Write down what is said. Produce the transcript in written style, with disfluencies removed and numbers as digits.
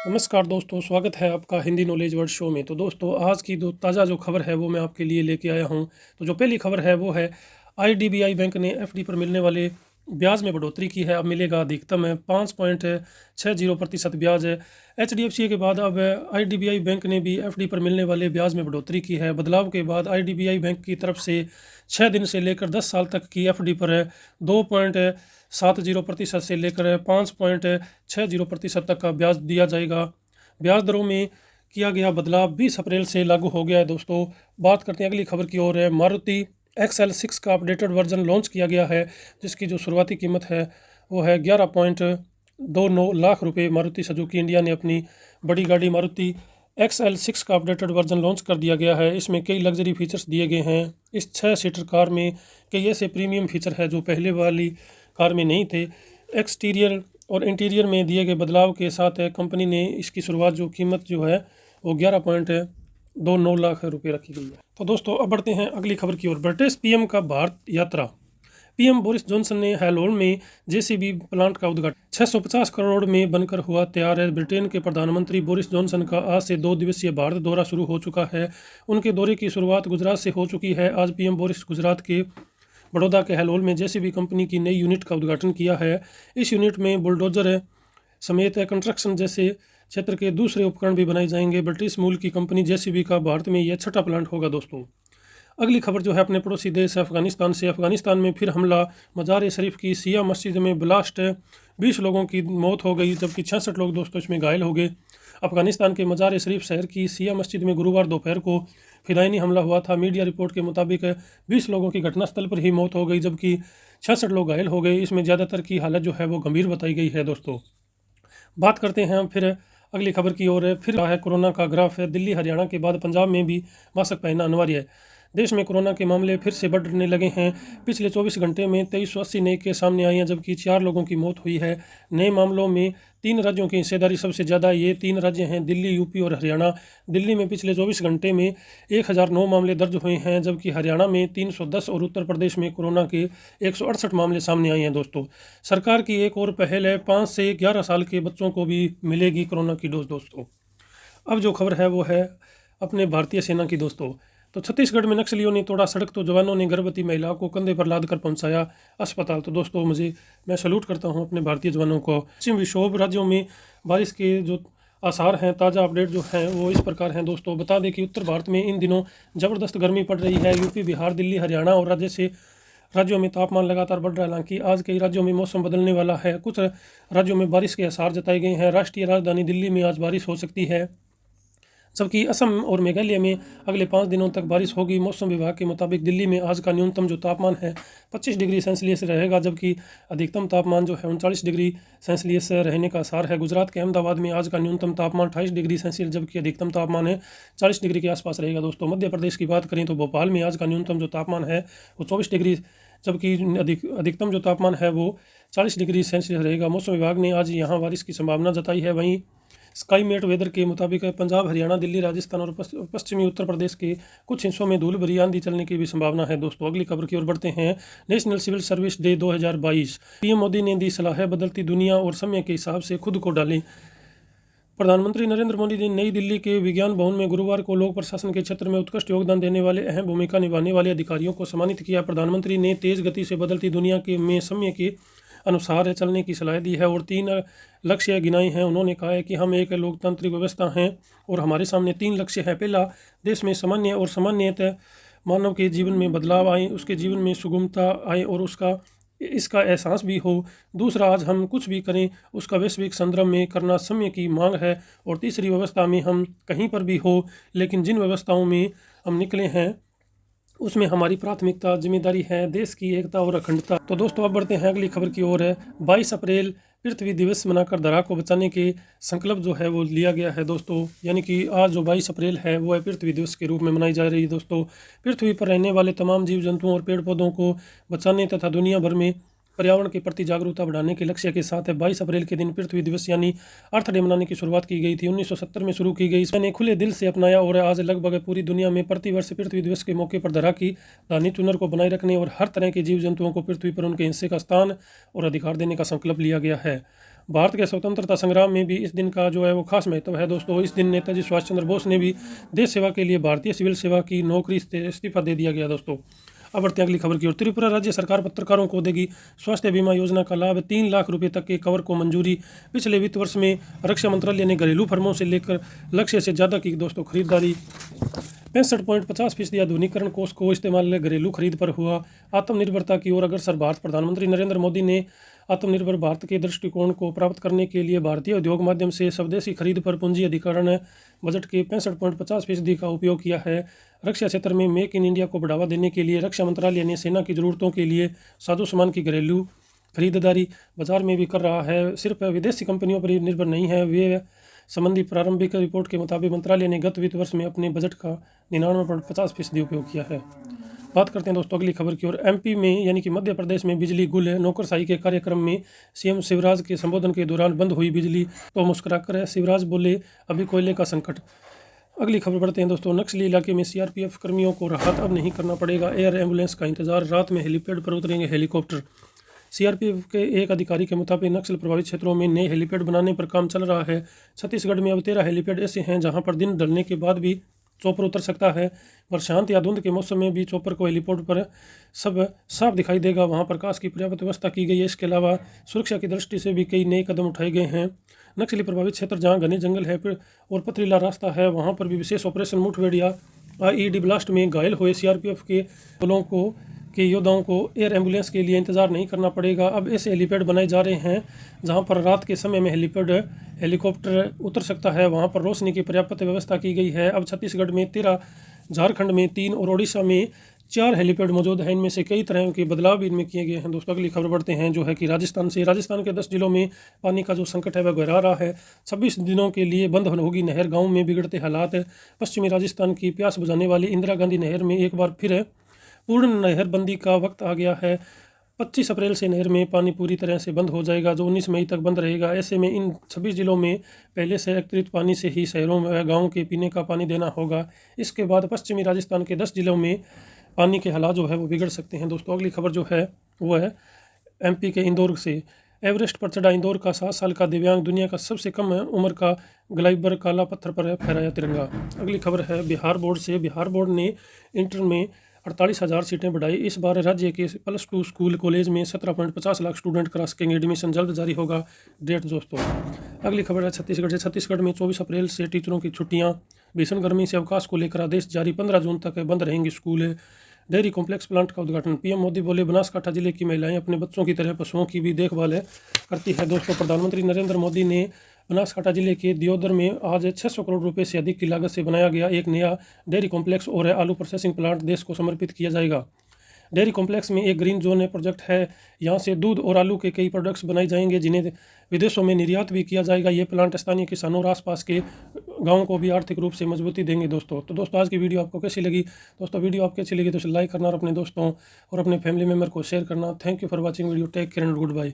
नमस्कार दोस्तों, स्वागत है आपका हिंदी नॉलेज वर्ड शो में। तो दोस्तों, आज की ताज़ा जो खबर है वो मैं आपके लिए लेके आया हूँ। तो जो पहली खबर है वो है आईडीबीआई बैंक ने एफडी पर मिलने वाले ब्याज में बढ़ोतरी की है। अब मिलेगा अधिकतम है 5.60% ब्याज है। एचडीएफसी के बाद अब आईडीबीआई बैंक ने भी एफडी पर मिलने वाले ब्याज में बढ़ोतरी की है। बदलाव के बाद आईडीबीआई बैंक की तरफ से 6 दिन से लेकर 10 साल तक की एफडी पर 2.70% से लेकर 5.60% तक का ब्याज दिया जाएगा। ब्याज दरों में किया गया बदलाव 20 अप्रैल से लागू हो गया है। दोस्तों, बात करते हैं अगली खबर की ओर है। मारुति XL6 का अपडेटेड वर्जन लॉन्च किया गया है, जिसकी जो शुरुआती कीमत है वो है 11.29 लाख रुपए। मारुति सुजुकी इंडिया ने अपनी बड़ी गाड़ी मारुति XL6 का अपडेटेड वर्जन लॉन्च कर दिया गया है। इसमें कई लग्जरी फीचर्स दिए गए हैं। इस 6 सीटर कार में कई ऐसे प्रीमियम फीचर है जो पहले वाली कार में नहीं थे। एक्सटीरियर और इंटीरियर में दिए गए बदलाव के साथ कंपनी ने इसकी शुरुआत जो कीमत जो है वो 11.29 लाख रुपए रखी गई है। तो दोस्तों, अब बढ़ते हैं अगली खबर की ओर। ब्रिटिश पीएम का भारत यात्रा। पीएम बोरिस जॉनसन ने हैलोल में जेसीबी प्लांट का उद्घाटन। 650 करोड़ में बनकर हुआ तैयार है। ब्रिटेन के प्रधानमंत्री बोरिस जॉनसन का आज से 2 दिवसीय भारत दौरा शुरू हो चुका है। उनके दौरे की शुरुआत गुजरात से हो चुकी है। आज पीएम बोरिस गुजरात के बड़ौदा के हैलोल में जेसीबी कंपनी की नई यूनिट का उद्घाटन किया है। इस यूनिट में बुलडोजर समेत कंस्ट्रक्शन जैसे क्षेत्र के दूसरे उपकरण भी बनाए जाएंगे। ब्रिटिश मूल की कंपनी जेसीबी का भारत में यह छठा प्लांट होगा। दोस्तों, अगली खबर जो है अपने पड़ोसी देश अफगानिस्तान से। अफगानिस्तान में फिर हमला। मजार शरीफ की सिया मस्जिद में ब्लास्ट। 20 लोगों की मौत हो गई, जबकि 66 लोग दोस्तों इसमें घायल हो गए। अफगानिस्तान के मजार शरीफ शहर की सिया मस्जिद में गुरुवार दोपहर को फिदायनी हमला हुआ था। मीडिया रिपोर्ट के मुताबिक 20 लोगों की घटनास्थल पर ही मौत हो गई, जबकि 66 लोग घायल हो गए। इसमें ज़्यादातर की हालत जो है वो गंभीर बताई गई है। दोस्तों, बात करते हैं हम फिर अगली खबर की ओर। फिर है कोरोना का ग्राफ है। दिल्ली हरियाणा के बाद पंजाब में भी मास्क पहनना अनिवार्य है। देश में कोरोना के मामले फिर से बढ़ने लगे हैं। पिछले 24 घंटे में 2380 नए केस सामने आए हैं, जबकि 4 लोगों की मौत हुई है। नए मामलों में 3 राज्यों की हिस्सेदारी सबसे ज़्यादा। ये 3 राज्य हैं दिल्ली, यूपी और हरियाणा। दिल्ली में पिछले 24 घंटे में 1009 मामले दर्ज हुए हैं, जबकि हरियाणा में 310 और उत्तर प्रदेश में कोरोना के 168 मामले सामने आए हैं। दोस्तों, सरकार की एक और पहल है, 5 से 11 साल के बच्चों को भी मिलेगी कोरोना की डोज। दोस्तों, अब जो खबर है वो है अपने भारतीय सेना की। दोस्तों, तो छत्तीसगढ़ में नक्सलियों ने तोड़ा सड़क, तो जवानों ने गर्भवती महिला को कंधे पर लाद कर पहुंचाया अस्पताल। तो दोस्तों, मैं सैल्यूट करता हूं अपने भारतीय जवानों को। पश्चिम विक्षोभ राज्यों में बारिश के जो आसार हैं, ताज़ा अपडेट जो हैं वो इस प्रकार हैं। दोस्तों, बता दें कि उत्तर भारत में इन दिनों ज़बरदस्त गर्मी पड़ रही है। यूपी, बिहार, दिल्ली, हरियाणा और राज्यों में तापमान लगातार बढ़ रहा है। हालांकि आज कई राज्यों में मौसम बदलने वाला है। कुछ राज्यों में बारिश के आसार जताए गए हैं। राष्ट्रीय राजधानी दिल्ली में आज बारिश हो सकती है, जबकि असम और मेघालय में अगले 5 दिनों तक बारिश होगी। मौसम विभाग के मुताबिक दिल्ली में आज का न्यूनतम जो तापमान है 25 डिग्री सेल्सियस रहेगा, जबकि अधिकतम तापमान जो है 39 डिग्री सेल्सियस रहने का आसार है। गुजरात के अहमदाबाद में आज का न्यूनतम तापमान 28 डिग्री सेल्सियस, जबकि अधिकतम तापमान है 40 डिग्री के आसपास रहेगा। दोस्तों, मध्य प्रदेश की बात करें तो भोपाल में आज का न्यूनतम जो तापमान है वो 24 डिग्री, जबकि अधिकतम जो तापमान है वो 40 डिग्री सेल्सियस रहेगा। मौसम विभाग ने आज यहाँ बारिश की संभावना जताई है। वहीं स्काई मेट वेदर के मुताबिक पंजाब, हरियाणा, दिल्ली, राजस्थान और पश्चिमी उत्तर प्रदेश के कुछ हिस्सों में धूल भरी आंधी चलने की भी संभावना है। दोस्तों, अगली खबर की ओर बढ़ते हैं। National civil service day 2022। PM Modi ने दी सलाह, बदलती दुनिया और समय के हिसाब से खुद को डालें। प्रधानमंत्री नरेंद्र मोदी ने नई दिल्ली के विज्ञान भवन में गुरुवार को लोक प्रशासन के क्षेत्र में उत्कृष्ट योगदान देने वाले, अहम भूमिका निभाने वाले अधिकारियों को सम्मानित किया। प्रधानमंत्री ने तेज गति से बदलती दुनिया में समय के अनुसार चलने की सलाह दी है और 3 लक्ष्य गिनाए हैं। उन्होंने कहा है कि हम एक लोकतांत्रिक व्यवस्था हैं और हमारे सामने 3 लक्ष्य हैं। पहला, देश में सामान्य और सामान्यतः मानव के जीवन में बदलाव आए, उसके जीवन में सुगमता आए और इसका एहसास भी हो। दूसरा, आज हम कुछ भी करें उसका वैश्विक संदर्भ में करना समय की मांग है। और तीसरी, व्यवस्था में हम कहीं पर भी हो, लेकिन जिन व्यवस्थाओं में हम निकले हैं उसमें हमारी प्राथमिकता जिम्मेदारी है देश की एकता और अखंडता। तो दोस्तों, अब बढ़ते हैं अगली खबर की ओर है। 22 अप्रैल पृथ्वी दिवस मनाकर धरा को बचाने के संकल्प जो है वो लिया गया है। दोस्तों, यानी कि आज जो 22 अप्रैल है वो है पृथ्वी दिवस के रूप में मनाई जा रही है। दोस्तों, पृथ्वी पर रहने वाले तमाम जीव जंतुओं और पेड़ पौधों को बचाने तथा दुनिया भर में पर्यावरण के प्रति जागरूकता बढ़ाने के लक्ष्य के साथ 22 अप्रैल के दिन पृथ्वी दिवस यानी अर्थ डे मनाने की शुरुआत की गई थी। 1970 में शुरू की गई। मैंने खुले दिल से अपनाया और आज लगभग पूरी दुनिया में प्रतिवर्ष पृथ्वी दिवस के मौके पर धरा की दानी चुनर को बनाए रखने और हर तरह के जीव जंतुओं को पृथ्वी पर उनके हिस्से का स्थान और अधिकार देने का संकल्प लिया गया है। भारत के स्वतंत्रता संग्राम में भी इस दिन का जो है वो खास महत्व है दोस्तों। इस दिन नेताजी सुभाष चंद्र बोस ने भी देश सेवा के लिए भारतीय सिविल सेवा की नौकरी से इस्तीफा दे दिया गया दोस्तों। अब बढ़ते हैं अगली खबर की ओर। त्रिपुरा राज्य सरकार पत्रकारों को देगी स्वास्थ्य बीमा योजना का लाभ, 3 लाख रुपए तक के कवर को मंजूरी। पिछले वित्त वर्ष में रक्षा मंत्रालय ने घरेलू फर्मों से लेकर लक्ष्य से ज़्यादा की दोस्तों खरीदारी। 65.50% आधुनिकीकरण कोष को इस्तेमाल घरेलू खरीद पर हुआ। आत्मनिर्भरता की ओर अग्रसर भारत। प्रधानमंत्री नरेंद्र मोदी ने आत्मनिर्भर भारत के दृष्टिकोण को प्राप्त करने के लिए भारतीय उद्योग माध्यम से स्वदेशी खरीद पर पूंजी अधिकरण बजट के 65.50% का उपयोग किया है। रक्षा क्षेत्र में मेक इन इंडिया को बढ़ावा देने के लिए रक्षा मंत्रालय ने सेना की जरूरतों के लिए साजो सामान की घरेलू खरीदारी बाजार में भी कर रहा है। सिर्फ विदेशी कंपनियों पर ही निर्भर नहीं है। वे संबंधी प्रारंभिक रिपोर्ट के मुताबिक मंत्रालय ने गत वित्त वर्ष में अपने बजट का 99.50% उपयोग किया है। बात करते हैं दोस्तों अगली खबर की ओर। एमपी में यानी कि मध्य प्रदेश में बिजली गुल है। नौकरशाही के कार्यक्रम में सीएम शिवराज के संबोधन के दौरान बंद हुई बिजली तो मुस्कुराकर शिवराज बोले अभी कोयले का संकट। अगली खबर बढ़ते हैं दोस्तों। नक्सली इलाके में सीआरपीएफ कर्मियों को राहत अब नहीं करना पड़ेगा, एयर एम्बुलेंस का इंतजार। रात में हेलीपैड पर उतरेंगे हेलीकॉप्टर। सीआरपीएफ के एक अधिकारी के मुताबिक नक्सल प्रभावित क्षेत्रों में नए हेलीपैड बनाने पर काम चल रहा है। छत्तीसगढ़ में अब 13 हेलीपैड ऐसे हैं जहां पर दिन ढलने के बाद भी चॉपर उतर सकता है। बरसात या धुंध के मौसम में भी चॉपर को हेलीपोर्ट पर सब साफ दिखाई देगा। वहां प्रकाश की पर्याप्त व्यवस्था की गई है। इसके अलावा सुरक्षा की दृष्टि से भी कई नए कदम उठाए गए हैं। नक्सली प्रभावित क्षेत्र जहां घने जंगल है और पथरीला रास्ता है वहां पर भी विशेष ऑपरेशन मुठभेड़ या आईईडी ब्लास्ट में घायल हुए सीआरपीएफ के बलों के योद्धाओं को एयर एम्बुलेंस के लिए इंतजार नहीं करना पड़ेगा। अब ऐसे हेलीपैड बनाए जा रहे हैं जहां पर रात के समय में हेलीकॉप्टर उतर सकता है। वहां पर रोशनी की पर्याप्त व्यवस्था की गई है। अब छत्तीसगढ़ में 13, झारखंड में 3 और ओडिशा में 4 हेलीपैड मौजूद हैं। इनमें से कई तरह के बदलाव भी इनमें किए गए हैं दोस्तों। अगली खबर बढ़ते हैं जो है कि राजस्थान से। राजस्थान के 10 जिलों में पानी का जो संकट है वह गहरा रहा है। 26 दिनों के लिए बंद होगी नहर। गाँव में बिगड़ते हालात। पश्चिमी राजस्थान की प्यास बुझाने वाली इंदिरा गांधी नहर में एक बार फिर पूर्ण नहरबंदी का वक्त आ गया है। 25 अप्रैल से नहर में पानी पूरी तरह से बंद हो जाएगा जो 19 मई तक बंद रहेगा। ऐसे में इन 26 जिलों में पहले से एकत्रित पानी से ही शहरों में गाँव के पीने का पानी देना होगा। इसके बाद पश्चिमी राजस्थान के 10 जिलों में पानी के हालात जो है वो बिगड़ सकते हैं दोस्तों। अगली खबर जो है वो है एमपी के इंदौर से। एवरेस्ट पर चढ़ा इंदौर का 7 साल का दिव्यांग दुनिया का सबसे कम उम्र का ग्लाइबर काला पत्थर पर फहराया तिरंगा। अगली खबर है बिहार बोर्ड से। बिहार बोर्ड ने इंटर में 48,000 सीटें बढ़ाई। इस बार राज्य के +2 स्कूल कॉलेज में 17.50 लाख स्टूडेंट करा सकेंगे। एडमिशन जल्द जारी होगा डेट दोस्तों। अगली खबर है छत्तीसगढ़ से। छत्तीसगढ़ में 24 अप्रैल से टीचरों की छुट्टियां। भीषण गर्मी से अवकाश को लेकर आदेश जारी। 15 जून तक बंद रहेंगे स्कूल। डेयरी कॉम्प्लेक्स प्लांट का उद्घाटन। पीएम मोदी बोले बनासकांठा जिले की महिलाएं अपने बच्चों की तरह पशुओं की भी देखभाल करती है दोस्तों। प्रधानमंत्री नरेंद्र मोदी ने बनासकांठा जिले के दियोदर में आज 600 करोड़ रुपए से अधिक की लागत से बनाया गया एक नया डेयरी कॉम्प्लेक्स और आलू प्रोसेसिंग प्लांट देश को समर्पित किया जाएगा। डेयरी कॉम्प्लेक्स में एक ग्रीन जोन प्रोजेक्ट है। यहाँ से दूध और आलू के कई प्रोडक्ट्स बनाए जाएंगे जिन्हें विदेशों में निर्यात भी किया जाएगा। ये प्लांट स्थानीय किसानों और आसपास के गाँव को भी आर्थिक रूप से मजबूती देंगे दोस्तों। तो दोस्तों आज की वीडियो आपको कैसी लगी? दोस्तों वीडियो आपको अच्छी लगी तो लाइक करना और अपने दोस्तों और अपने फैमिली मेम्बर को शेयर करना। Thank you for watching video. Take care and good bye.